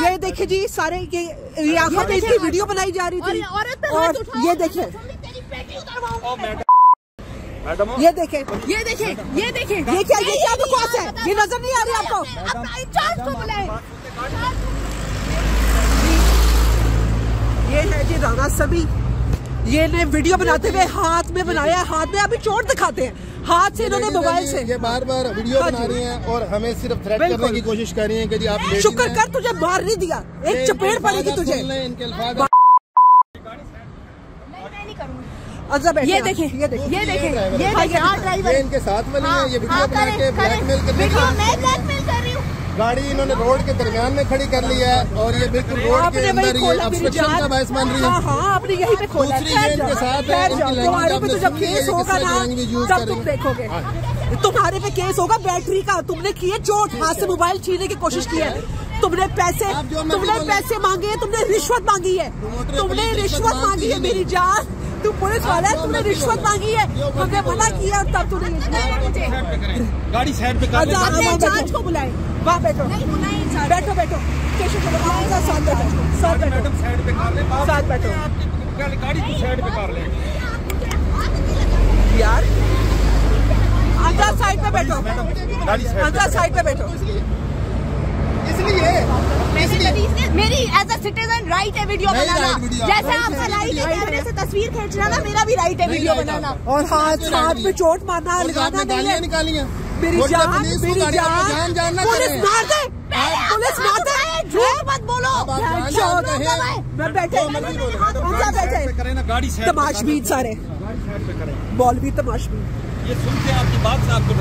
ये देखे जी सारे ये यहाँ पे इसकी वीडियो बनाई जा रही थी और ये देखे ये देखे ये क्या बकवास है, ये नजर नहीं आ रही आपको? ये है जी राना सभी, ये ने वीडियो बनाते हुए हाथ में बनाया, हाथ में अभी चोट दिखाते हैं, हाथ से इन्होंने मोबाइल से ये बार बार वीडियो बना रही हैं और हमें सिर्फ थ्रेट करने की कोशिश कर रही हैं कि जी आप शुक्र कर तुझे मार नहीं दिया, एक चपेट पड़ेगी तुझे। ये देखें ये इनके साथ वाली है, ये वीडियो बना के ब्लैकमेल कर रही हूँ। गाड़ी इन्होंने रोड के दरमियान में खड़ी कर ली है और ये बिल्कुल रोड के अंदर ये ऑब्स्ट्रक्शन का बायस बन रही है। हाँ, आपने यहीं पे खोला है। इनके साथ है, तुम्हारे पे तो जब केस होगा ना तब तुम देखोगे, तुम्हारे पे केस होगा बैटरी का। तुमने की है चोट, हाथ से मोबाइल छीनने की कोशिश की है, तुमने पैसे मांगे हैं, तुमने रिश्वत मांगी है, मेरी जान। तू पुलिस वाला है, तुमने रिश्वत मांगी है, तुमने मना किया और तब तूने गाड़ी साइड पे कर जांच को बुलाए, वहाँ बैठो साथ बैठो गाड़ी साइड पे कर ले यार, अंदर साइड पे बैठो, अंदर साइड पे बैठो। इसलिए मेरी एज अ सिटीजन राइट है वीडियो बनाना, जैसे आपका राइट है कैमरे से तस्वीर खींचना ना, मेरा भी राइट है वीडियो बनाना। और हाथ पे चोट मारना, लगाना नहीं है। निकाली है मेरी जान पुलिस मार दे, झूठ मत बोलो। मैं बैठे तमाशबीन सारे, मौलवी तमाशबीन। ये सुन के आपकी बात से आपको